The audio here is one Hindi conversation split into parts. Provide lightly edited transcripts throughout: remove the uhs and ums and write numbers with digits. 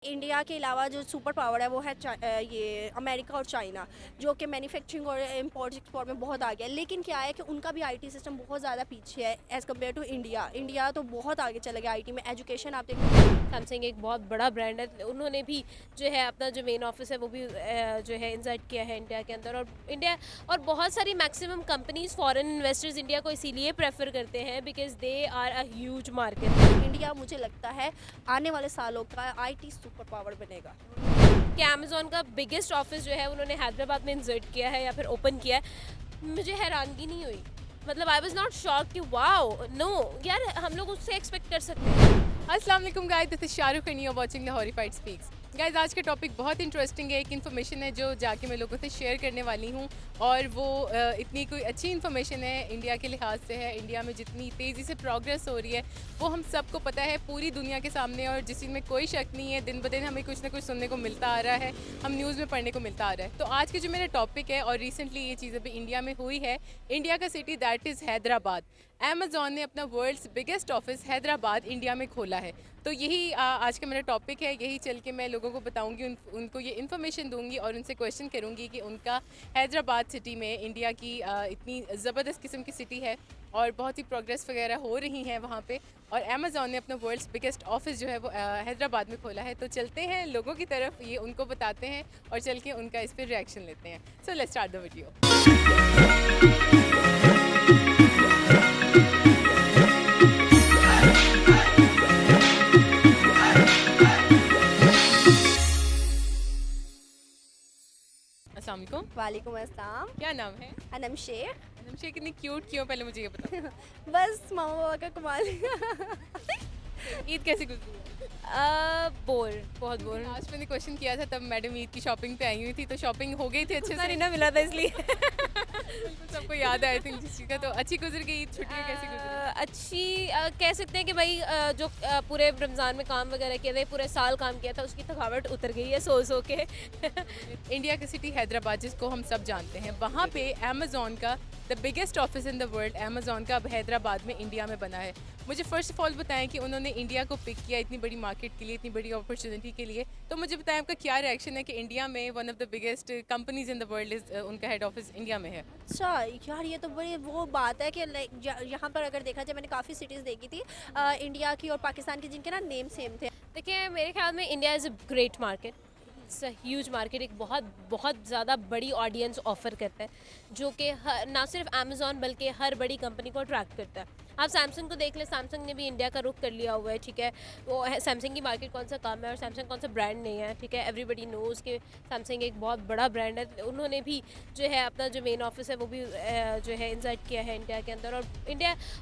इंडिया के अलावा जो सुपर पावर है वो है ये अमेरिका और चाइना, जो कि मैन्युफैक्चरिंग और इंपोर्ट एक्सपोर्ट में बहुत आगे है। लेकिन क्या है कि उनका भी आईटी सिस्टम बहुत ज़्यादा पीछे है as compare to India. India तो बहुत आगे चला गया आईटी में। एजुकेशन आप देखो, सैमसंग एक बहुत बड़ा ब्रांड है, उन्होंने भी जो है अपना जो मेन ऑफिस है वो भी जो है इंसर्ट किया है इंडिया के अंदर। और बहुत सारी maximum companies foreign investors India को इसीलिए प्रेफर करते हैं because they are a huge market. India मुझे लगता है आने वाले सालों का आईटी सुपर पावर बनेगा। कि अमेजोन का बिगेस्ट ऑफिस जो है उन्होंने हैदराबाद में इंसर्ट किया है या फिर ओपन किया है, मुझे हैरानगी नहीं हुई। मतलब आई वॉज नॉट शॉक कि वाओ नो यार, हम लोग उससे एक्सपेक्ट कर सकते हैं। अस्सलाम वालेकुम guys, this is Shahrukh and you are watching the horrified speaks. Guys, आज का टॉपिक बहुत इंटरेस्टिंग है। एक इन्फॉर्मेशन है जो जाके मैं लोगों से शेयर करने वाली हूँ, और वो इतनी कोई अच्छी इन्फॉर्मेशन है इंडिया के लिहाज से है। इंडिया में जितनी तेज़ी से प्रोग्रेस हो रही है वो हम सबको पता है, पूरी दुनिया के सामने, और जिस चीज़ में कोई शक नहीं है। दिन ब दिन हमें कुछ ना कुछ सुनने को मिलता आ रहा है, हम न्यूज़ में पढ़ने को मिलता आ रहा है। तो आज के जो मेरा टॉपिक है, और रिसेंटली ये चीज़ अभी इंडिया में हुई है, इंडिया का city that is Hyderabad. Amazon ने अपना world's biggest office Hyderabad India में खोला है। तो यही आज का मेरा टॉपिक है। यही चल के मैं लोगों को बताऊंगी, उनको ये इन्फॉर्मेशन दूंगी और उनसे क्वेश्चन करूंगी कि उनका हैदराबाद सिटी में, इंडिया की इतनी ज़बरदस्त किस्म की सिटी है और बहुत ही प्रोग्रेस वगैरह हो रही हैं वहाँ पे, और अमेज़ॉन ने अपना वर्ल्ड्स बिगेस्ट ऑफिस जो है वो हैदराबाद में खोला है। तो चलते हैं लोगों की तरफ, ये उनको बताते हैं और चल के उनका इस पर रिएक्शन लेते हैं। So let's start the video. अस्सलाम वालेकुम। वालेकुम अस्सलाम। क्या नाम है? अनम शेख। अनम शेख कितनी क्यूट क्यों, पहले मुझे ये बताओ। बस मामा बाबा का कमाल। ईद कैसे गुजरी? बोर, बहुत बोर। लास्ट मैंने क्वेश्चन किया था तब मैडम ईद की शॉपिंग पे आई हुई थी, तो शॉपिंग हो गई थी अच्छे से? ना मिला था इसलिए। बिल्कुल सबको याद है आई थिंक जिस चीज़ का। तो अच्छी गुजर गई ईद, छुट्टियाँ कैसी गुजरी? अच्छी कह सकते हैं कि भाई जो पूरे रमज़ान में काम वगैरह किया था, पूरे साल काम किया था, उसकी थकावट उतर गई है सो के। इंडिया की सिटी हैदराबाद, जिसको हम सब जानते हैं, वहाँ पे अमेज़ॉन का the biggest office in the world, Amazon का अब हैदराबाद में इंडिया में बना है। मुझे फ़र्स्ट ऑफ ऑल बताएं कि उन्होंने इंडिया को पिक किया इतनी बड़ी मार्केट के लिए, इतनी बड़ी अपॉर्चुनिटी के लिए। तो मुझे बताएं आपका क्या रिएक्शन है कि इंडिया में one of the biggest companies in the world is उनका हेड ऑफिस इंडिया में है। अच्छा यार, ये तो बड़ी वो बात है कि लाइक यहाँ पर अगर देखा जाए, मैंने काफ़ी सिटीज़ देखी थी इंडिया की और पाकिस्तान की, जिनके ना नेम सेम थे। देखिए मेरे ख्याल में India is a great market, it's a huge market. एक बहुत बहुत ज़्यादा बड़ी ऑडियंस ऑफर करता है, जो कि ना सिर्फ अमेज़ॉन बल्कि हर बड़ी कंपनी को अट्रैक्ट करता है। आप सैमसंग को देख लें, सैमसंग ने भी इंडिया का रुख कर लिया हुआ है, ठीक है। वो सैमसंग की मार्केट कौन सा कम है और सैमसंग कौन सा ब्रांड नहीं है, ठीक है। एवरीबडी नोज़ कि सैमसंग एक बहुत बड़ा ब्रांड है, उन्होंने भी जो है अपना जो मेन ऑफिस है वो भी जो है इंसर्ट किया है इंडिया के अंदर।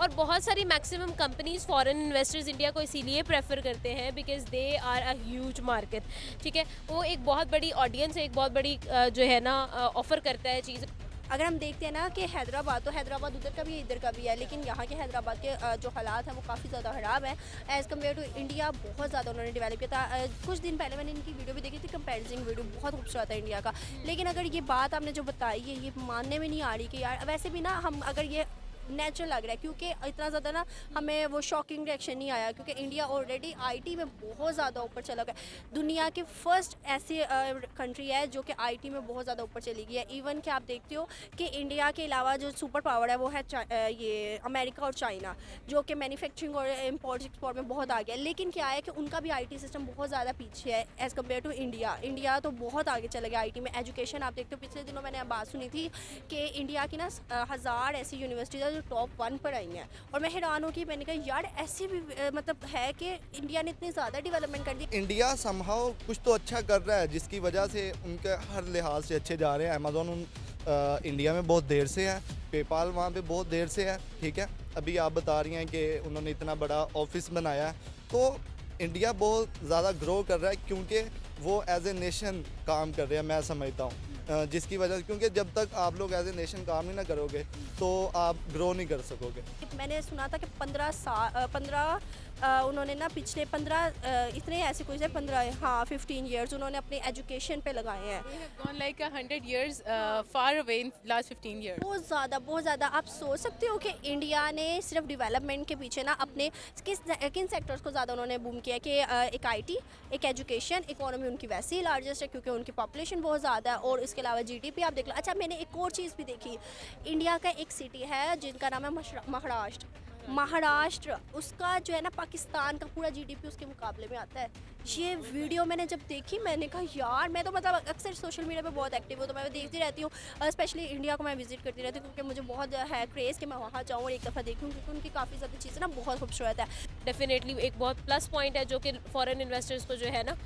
और बहुत सारी maximum companies foreign investors India को इसीलिए प्रेफर करते हैं because they are a huge market, ठीक है। वो एक बहुत बड़ी ऑडियंस है, एक बहुत बड़ी जो है ना ऑफ़र करता है चीज़। अगर हम देखते हैं ना कि हैदराबाद, तो हैदराबाद उधर का भी है इधर का भी है, लेकिन यहाँ के हैदराबाद के जो हालात हैं वो काफ़ी ज़्यादा ख़राब है एज़ कम्पेयर टू इंडिया। बहुत ज़्यादा उन्होंने डेवलप किया था। कुछ दिन पहले मैंने इनकी वीडियो भी देखी थी, कंपेरिजन वीडियो, बहुत खूबसूरत है इंडिया का। लेकिन अगर ये बात आपने जो बताई है, ये मानने में नहीं आ रही कि यार, वैसे भी ना हम अगर ये नेचुरल लग रहा है, क्योंकि इतना ज़्यादा ना हमें वो शॉकिंग रिएक्शन नहीं आया, क्योंकि इंडिया ऑलरेडी आईटी में बहुत ज़्यादा ऊपर चला गया। दुनिया की फर्स्ट ऐसी कंट्री है जो कि आईटी में बहुत ज़्यादा ऊपर चली गई है। इवन कि आप देखते हो कि इंडिया के अलावा जो सुपर पावर है वो है ये अमेरिका और चाइना, जो कि मैन्युफैक्चरिंग और इंपोर्ट एक्सपोर्ट में बहुत आगे है। लेकिन क्या है कि उनका भी आईटी सिस्टम बहुत ज़्यादा पीछे है as compare to India. India तो बहुत आगे चला गया आईटी में। एजुकेशन आप देखते हो, पिछले दिनों मैंने बात सुनी थी कि इंडिया की ना 1000 ऐसी यूनिवर्सिटीज़ है जो टॉप 1 पर आई हैं, और मैं हैरान हूँ कि मैंने कहा यार ऐसी भी मतलब है कि इंडिया ने इतनी ज़्यादा डेवलपमेंट कर दी। इंडिया समहाउ कुछ तो अच्छा कर रहा है, जिसकी वजह से उनके हर लिहाज से अच्छे जा रहे हैं। अमेज़ॉन इंडिया में बहुत देर से है, पेपाल वहाँ पे बहुत देर से है, ठीक है। अभी आप बता रही हैं कि उन्होंने इतना बड़ा ऑफिस बनाया है, तो इंडिया बहुत ज़्यादा ग्रो कर रहा है, क्योंकि वो एज ए नेशन काम कर रहे हैं, मैं समझता हूँ। जिसकी वजह से, क्योंकि जब तक आप लोग एज ए नेशन काम ही ना करोगे तो आप ग्रो नहीं कर सकोगे। मैंने सुना था कि 15 उन्होंने ना पिछले 15 इतने ऐसे कोई से 15 हाँ 15 ईयर्स उन्होंने अपने एजुकेशन पे लगाए हैं। They have gone like 100 years far away in last 15 years. बहुत ज़्यादा आप सोच सकते हो कि इंडिया ने सिर्फ डेवलपमेंट के पीछे ना अपने किन सेक्टर्स को ज़्यादा उन्होंने बूम किया कि एक आईटी, एक एजुकेशन, इकोनॉमी उनकी वैसे ही लार्जेस्ट है क्योंकि उनकी पॉपुलेशन बहुत ज़्यादा है और इसके अलावा जीडीपी आप देख लो। अच्छा मैंने एक और चीज़ भी देखी, इंडिया का एक सिटी है जिनका नाम है महाराष्ट्र, उसका जो है ना पाकिस्तान का पूरा जीडीपी उसके मुकाबले में आता है। ये वीडियो मैंने जब देखी मैंने कहा यार, मैं तो मतलब अक्सर सोशल मीडिया पे बहुत एक्टिव हूँ तो मैं देखती रहती हूँ, स्पेशली इंडिया को मैं विजिट करती रहती हूँ क्योंकि मुझे बहुत है क्रेज़ कि मैं वहाँ जाऊँ और एक दफ़ा देखूँ क्योंकि उनकी काफ़ी ज़्यादा चीज़ें ना बहुत खूबसूरत है। डेफिनेटली एक बहुत प्लस पॉइंट है जो कि फॉरेन इन्वेस्टर्स को जो है ना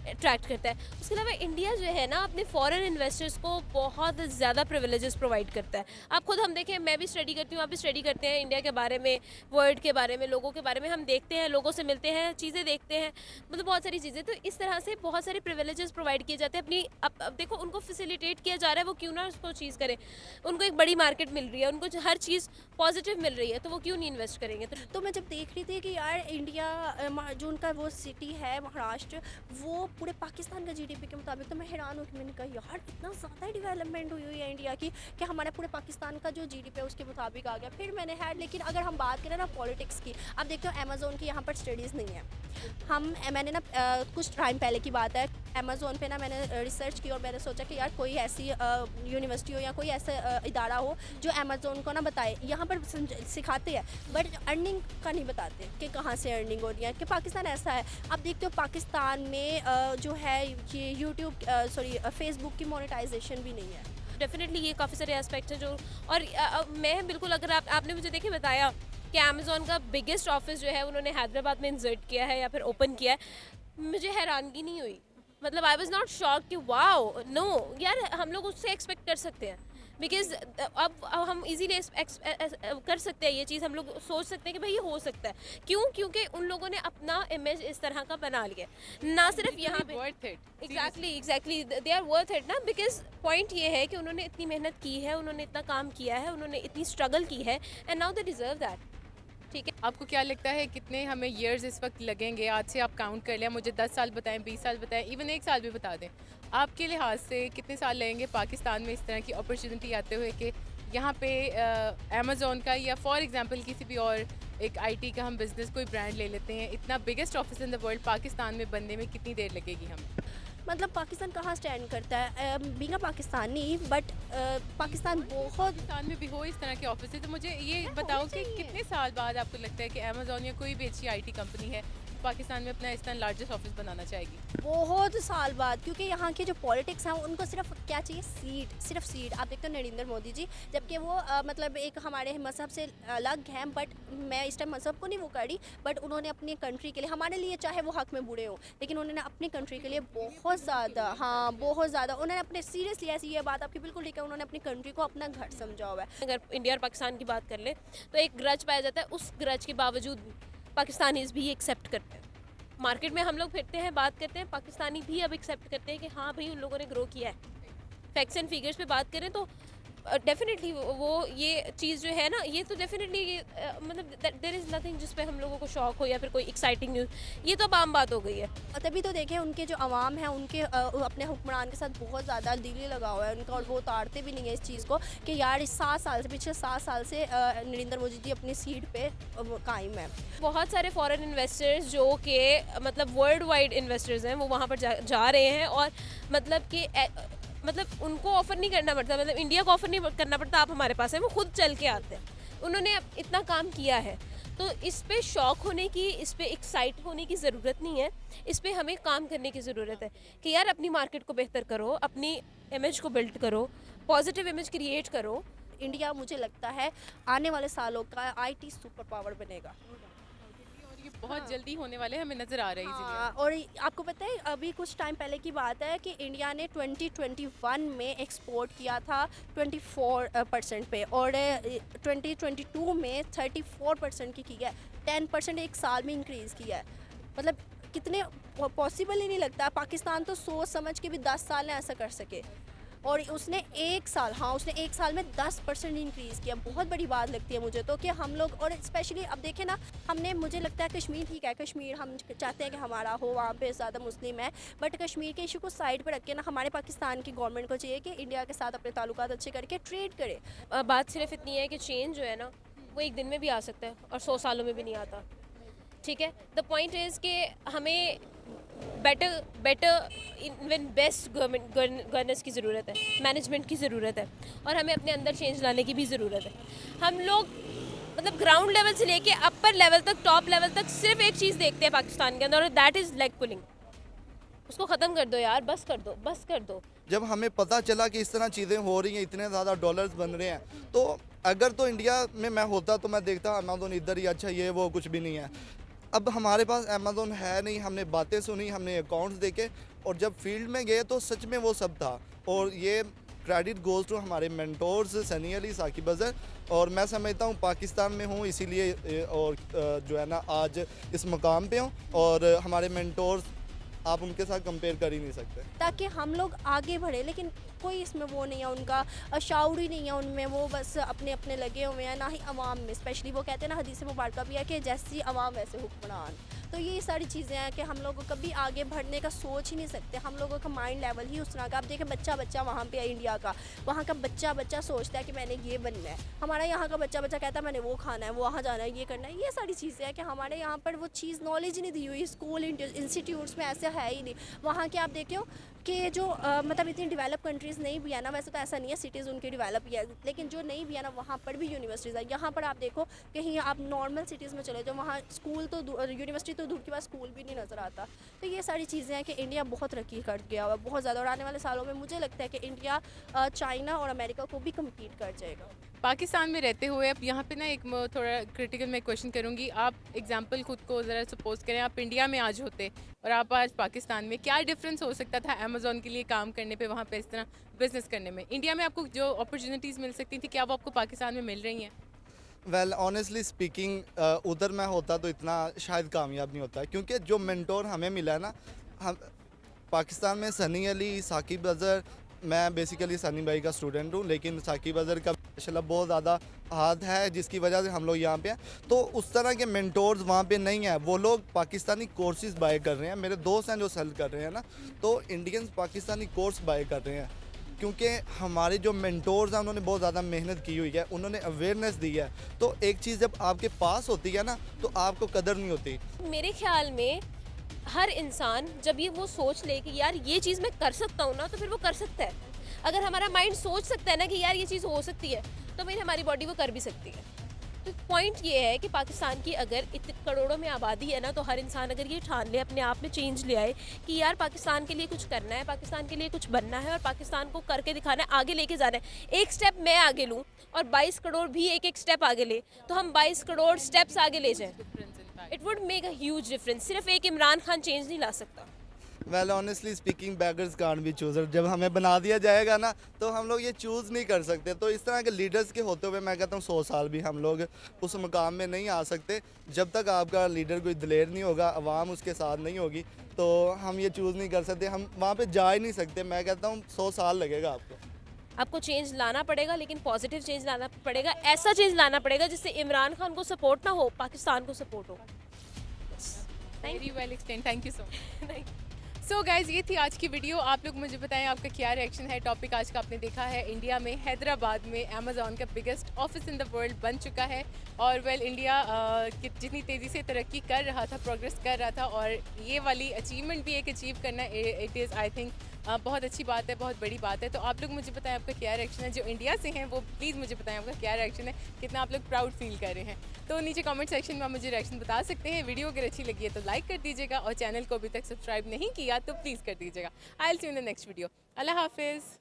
अट्रैक्ट करता है। उसके अलावा इंडिया जो है ना अपने फॉरेन इन्वेस्टर्स को बहुत ज़्यादा प्रिविलेजेस प्रोवाइड करता है। आप खुद हम देखें, मैं भी स्टडी करती हूँ, आप भी स्टडी करते हैं इंडिया के बारे में, वर्ल्ड के बारे में, लोगों के बारे में हम देखते हैं, लोगों से मिलते हैं, चीज़ें देखते हैं, मतलब बहुत सारी चीज़ें। तो इस तरह से बहुत सारे प्रिविलेजेस प्रोवाइड किए जाते हैं अपनी। अब देखो उनको फैसिलिटेट किया जा रहा है, वो क्यों ना उसको चीज़ करें। उनको एक बड़ी मार्केट मिल रही है, उनको हर चीज़ पॉजिटिव मिल रही है, तो वो क्यों नहीं इन्वेस्ट करेंगे। तो मैं जब देख रही थी कि यार इंडिया जो उनका वो सिटी है महाराष्ट्र, वो पूरे पाकिस्तान का जीडीपी के मुताबिक, तो मैं हैरान हूँ कि मैंने कहा यार इतना ज़्यादा डेवलपमेंट हुई है इंडिया की कि हमारे पूरे पाकिस्तान का जो जीडीपी है उसके मुताबिक आ गया। फिर मैंने लेकिन अगर हम बात करें ना पॉलिटिक्स की, अब देखते हो अमेज़ोन की यहाँ पर स्टडीज़ नहीं है। मैंने ना कुछ टाइम पहले की बात है, अमेज़ोन पे ना मैंने रिसर्च की और मैंने सोचा कि यार कोई ऐसी यूनिवर्सिटी हो या कोई ऐसा इदारा हो जो अमेज़ोन को ना बताए। यहाँ पर सिखाते हैं बट अर्निंग का नहीं बताते कि कहाँ से अर्निंग हो रही है, कि पाकिस्तान ऐसा है। अब देखते हो पाकिस्तान में जो है ये यूट्यूब फेसबुक की मोनेटाइजेशन भी नहीं है। डेफिनेटली ये काफ़ी सारे एस्पेक्ट हैं जो, और मैं बिल्कुल, अगर आपने मुझे देखिए बताया कि अमेज़ॉन का बिगेस्ट ऑफिस जो है उन्होंने हैदराबाद में इंसर्ट किया है या फिर ओपन किया है, मुझे हैरानगी नहीं हुई। मतलब आई वॉज नॉट शॉक कि वाओ नो यार, हम लोग उससे एक्सपेक्ट कर सकते हैं बिकॉज अब हम इजीली कर सकते हैं ये चीज़, हम लोग सोच सकते हैं कि भाई ये हो सकता है। क्यों? क्योंकि उन लोगों ने अपना इमेज इस तरह का बना लिया, ना सिर्फ यहाँ पे। Worth it. Exactly they are worth it ना, बिकॉज पॉइंट ये है कि उन्होंने इतनी मेहनत की है, उन्होंने इतना काम किया है, उन्होंने इतनी स्ट्रगल की है and now they deserve that. ठीक है, आपको क्या लगता है कितने हमें ईयर्स इस वक्त लगेंगे? आज से आप काउंट कर लिया, मुझे 10 साल बताएं, 20 साल बताएं, इवन 1 साल भी बता दें। आपके लिहाज से कितने साल लगेंगे पाकिस्तान में इस तरह की अपॉर्चुनिटी आते हुए कि यहाँ पे अमेज़ॉन का या फॉर एग्जांपल किसी भी और एक आईटी का हम बिज़नेस कोई ब्रांड ले लेते हैं, इतना biggest office in the world Pakistan में बनने में कितनी देर लगेगी हमें? मतलब पाकिस्तान कहाँ स्टैंड करता है बींगा पाकिस्तानी, बट पाकिस्तान बहुत पाकिस्तान में भी हो इस तरह के ऑफिस, तो मुझे ये बताओ कि कितने साल बाद आपको लगता है कि अमेज़ॉन या कोई भी अच्छी आईटी कंपनी है पाकिस्तान में अपना इस तरह लार्जेस्ट ऑफिस बनाना चाहेगी? बहुत साल बाद, क्योंकि यहाँ के जो पॉलिटिक्स हैं उनको सिर्फ क्या चाहिए, सीट, सिर्फ सीट। आप देखते हो नरेंद्र मोदी जी, जबकि वो मतलब एक हमारे मज़हब से अलग हैं, बट मैं इस टाइम मज़हब को नहीं वो करी, बट उन्होंने अपनी कंट्री के लिए, हमारे लिए चाहे वो हक में बुरे हो, लेकिन उन्होंने अपनी कंट्री के लिए बहुत ज़्यादा, हाँ बहुत ज़्यादा उन्होंने अपने, सीरियसली ऐसी ये बात आपकी बिल्कुल ठीक है, उन्होंने अपनी कंट्री को अपना घर समझा हुआ है। अगर इंडिया और पाकिस्तान की बात कर ले तो एक ग्रज पाया जाता है, उस ग्रज के बावजूद भी पाकिस्तानीज भी एक्सेप्ट करते हैं। मार्केट में हम लोग फिरते हैं, बात करते हैं, पाकिस्तानी भी अब एक्सेप्ट करते हैं कि हाँ भाई उन लोगों ने ग्रो किया है। फैक्ट्स एंड फिगर्स पे बात करें तो डेफिनेटली वो ये चीज़ जो है ना, ये तो डेफिनेटली मतलब देयर इज़ नथिंग जिस पे हम लोगों को शौक हो या फिर कोई एक्साइटिंग न्यूज़, ये तो अब आम बात हो गई है। तभी तो देखें उनके जो अवाम है उनके अपने हुक्मरान के साथ बहुत ज़्यादा दिली लगा हुआ है उनका, और वो उतारते भी नहीं है इस चीज़ को कि यार इस 7 साल से, पिछले 7 साल से नरेंद्र मोदी जी अपनी सीट पे कायम है। बहुत सारे फॉरेन इन्वेस्टर्स जो कि मतलब वर्ल्ड वाइड इन्वेस्टर्स हैं वो वहाँ पर जा रहे हैं, और मतलब कि मतलब उनको ऑफ़र नहीं करना पड़ता, मतलब इंडिया को ऑफ़र नहीं करना पड़ता आप हमारे पास है, वो खुद चल के आते हैं। उन्होंने इतना काम किया है, तो इस पे शौक होने की, इस पे एक्साइट होने की ज़रूरत नहीं है, इस पे हमें काम करने की ज़रूरत है कि यार अपनी मार्केट को बेहतर करो, अपनी इमेज को बिल्ड करो, पॉजिटिव इमेज क्रिएट करो। इंडिया मुझे लगता है आने वाले सालों का आईटी सुपर पावर बनेगा, और ये बहुत जल्दी होने वाले हमें नज़र आ रहा है इसीलिए। हाँ, और आपको पता है अभी कुछ टाइम पहले की बात है कि इंडिया ने 2021 में एक्सपोर्ट किया था 24% पे, और 2022 में 34% की है, 10% एक साल में इंक्रीज़ किया है। मतलब कितने पॉसिबल ही नहीं लगता, पाकिस्तान तो सोच समझ के भी 10 साल में ऐसा कर सके। और उसने 1 साल, हाँ उसने 1 साल में 10% इंक्रीज़ किया। बहुत बड़ी बात लगती है मुझे तो कि हम लोग, और स्पेशली अब देखें ना, हमने, मुझे लगता है कश्मीर ठीक है, कश्मीर हम चाहते हैं कि हमारा हो, वहाँ पे ज़्यादा मुस्लिम है, बट कश्मीर के इशू को साइड पर रख के ना हमारे पाकिस्तान की गवर्नमेंट को चाहिए कि इंडिया के साथ अपने ताल्लुकात अच्छे करके ट्रेड करे। बात सिर्फ इतनी है कि चेंज जो है ना वो एक दिन में भी आ सकता है और 100 सालों में भी नहीं आता, ठीक है। द पॉइंट इज़ कि हमें बेटर इवन बेस्ट गवर्नेंस की ज़रूरत है, मैनेजमेंट की ज़रूरत है, और हमें अपने अंदर चेंज लाने की भी ज़रूरत है। हम लोग मतलब ग्राउंड लेवल से लेके अपर लेवल तक, टॉप लेवल तक सिर्फ एक चीज़ देखते हैं पाकिस्तान के अंदर, और दैट इज़ लेग पुलिंग। उसको ख़त्म कर दो यार, बस कर दो, बस कर दो। जब हमें पता चला कि इस तरह चीज़ें हो रही हैं, इतने ज़्यादा डॉलर्स बन रहे हैं, तो अगर तो इंडिया में मैं होता तो मैं देखता अमेज़ोन इधर ही, अच्छा ये वो कुछ भी नहीं है। अब हमारे पास अमेज़ोन है नहीं, हमने बातें सुनी, हमने अकाउंट्स देखे, और जब फील्ड में गए तो सच में वो सब था। और ये क्रेडिट गोज़ टू हमारे मेंटोर्स सनी अली, साकिब अज़हर, और मैं समझता हूँ पाकिस्तान में हूँ इसीलिए, और जो है ना आज इस मुकाम पे हूँ, और हमारे मेंटोर्स आप उनके साथ कंपेयर कर ही नहीं सकते। ताकि हम लोग आगे बढ़े, लेकिन कोई इसमें वो नहीं है, उनका शाऊर ही नहीं है उनमें, वो बस अपने अपने लगे हुए हैं, ना ही अवाम में। स्पेशली वो कहते हैं ना, हदीस मुबारक भी है कि जैसी अवाम वैसे हुक्मरान। तो ये सारी चीज़ें हैं कि हम लोग कभी आगे बढ़ने का सोच ही नहीं सकते, हम लोगों का माइंड लेवल ही उस तरह का। आप देखें बच्चा वहाँ पे है इंडिया का, वहाँ का बच्चा सोचता है कि मैंने ये बनना है, हमारा यहाँ का बच्चा कहता है मैंने वो खाना है, वो वहाँ जाना है, ये करना है। ये सारी चीज़ें हैं कि हमारे यहाँ पर वो चीज़ नॉलेज ही नहीं दी हुई, स्कूल इंस्टीट्यूट्स में ऐसे है ही नहीं। वहाँ के आप देखो कि जो मतलब इतनी डेवलप कंट्रीज़ नहीं भी है ना, वैसे तो ऐसा नहीं है, सिटीज़ उनकी डेवलप ही है, लेकिन जो नहीं भी है ना वहाँ पर भी यूनिवर्सिटीज़ है। यहाँ पर आप देखो कहीं आप नॉर्मल सिटीज़ में चले जाओ, वहाँ स्कूल तो यूनिवर्सिटी तो दूर की बात, स्कूल भी नहीं नज़र आता। तो ये सारी चीज़ें हैं कि इंडिया बहुत तरक्की कर गया हुआ बहुत ज़्यादा, और आने वाले सालों में मुझे लगता है कि इंडिया चाइना और अमेरिका को भी कम्पीट कर जाएगा। पाकिस्तान में रहते हुए अब यहाँ पे ना एक थोड़ा क्रिटिकल मैं क्वेश्चन करूँगी। आप एग्जांपल खुद को ज़रा सपोज करें, आप इंडिया में आज होते और आप आज पाकिस्तान में, क्या डिफरेंस हो सकता था अमेज़ॉन के लिए काम करने पे, वहाँ पे इस तरह बिजनेस करने में? इंडिया में आपको जो अपॉर्चुनिटीज़ मिल सकती थी, क्या वो आपको पाकिस्तान में मिल रही हैं? वेल ऑनेस्टली स्पीकिंग उधर मैं होता तो इतना शायद कामयाब नहीं होता, क्योंकि जो मेंटोर हमें मिला है ना, हम पाकिस्तान में सनी अली, साकिब अज़हर, मैं बेसिकली सनी भाई का स्टूडेंट हूँ, लेकिन साकिब अज़हर का माशाल्लाह बहुत ज़्यादा हाथ है जिसकी वजह से हम लोग यहाँ पे हैं। तो उस तरह के मेंटोर्स वहाँ पे नहीं है, वो लोग पाकिस्तानी कोर्सेज बाय कर रहे हैं। मेरे दोस्त हैं जो सेल कर रहे हैं ना, तो इंडियंस पाकिस्तानी कोर्स बाय कर रहे हैं, क्योंकि हमारे जो मेंटोर्स हैं उन्होंने बहुत ज़्यादा मेहनत की हुई है, उन्होंने अवेयरनेस दी है। तो एक चीज़ जब आपके पास होती है ना, तो आपको कदर नहीं होती। मेरे ख्याल में हर इंसान जब ये वो सोच ले कि यार ये चीज़ मैं कर सकता हूँ ना, तो फिर वो कर सकता है। अगर हमारा माइंड सोच सकता है ना कि यार ये चीज़ हो सकती है, तो फिर हमारी बॉडी वो कर भी सकती है। तो पॉइंट ये है कि पाकिस्तान की अगर इतने करोड़ों में आबादी है ना, तो हर इंसान अगर ये ठान ले, अपने आप में चेंज ले आए कि यार पाकिस्तान के लिए कुछ करना है, पाकिस्तान के लिए कुछ बनना है, और पाकिस्तान को करके दिखाना है, आगे लेके जाना है। एक स्टेप मैं आगे लूँ और 22 करोड़ भी एक एक स्टेप आगे ले, तो हम 22 करोड़ स्टेप्स आगे ले जाएँ। It would make a huge difference. सिर्फ एक इमरान खान चेंज नहीं ला सकता। Well honestly speaking beggars can't be chooser. जब हमें बना दिया जाएगा ना, तो हम लोग ये चूज़ नहीं कर सकते। तो इस तरह के लीडर्स के होते हुए मैं कहता हूँ 100 साल भी हम लोग उस मुकाम में नहीं आ सकते। जब तक आपका लीडर कोई दिलेर नहीं होगा, अवाम उसके साथ नहीं होगी, तो हम ये चूज़ नहीं कर सकते, हम वहाँ पे जा ही नहीं सकते। मैं कहता हूँ 100 साल लगेगा आपको चेंज लाना पड़ेगा, लेकिन पॉजिटिव चेंज लाना पड़ेगा। ऐसा चेंज लाना पड़ेगा जिससे इमरान खान को सपोर्ट ना हो, पाकिस्तान को सपोर्ट हो। Very well explain, thank you so much. So guys, ये थी आज की वीडियो। आप लोग मुझे बताएं आपका क्या रिएक्शन है। टॉपिक आज का आपने देखा है, इंडिया में हैदराबाद में अमेज़ॉन का biggest office in the world बन चुका है, और वेल इंडिया जितनी तेज़ी से तरक्की कर रहा था, प्रोग्रेस कर रहा था, और ये वाली अचीवमेंट भी एक अचीव करना, इट इज़ आई थिंक बहुत अच्छी बात है, बहुत बड़ी बात है। तो आप लोग मुझे बताएं आपका क्या रिएक्शन है। जो इंडिया से हैं वो प्लीज़ मुझे बताएं आपका क्या रिएक्शन है, कितना आप लोग प्राउड फील कर रहे हैं। तो नीचे कमेंट सेक्शन में आप मुझे रिएक्शन बता सकते हैं। वीडियो अगर अच्छी लगी है तो लाइक कर दीजिएगा, और चैनल को अभी तक सब्सक्राइब नहीं किया तो प्लीज़ कर दीजिएगा। I will see you in the next video. अल्लाह हाफिज़।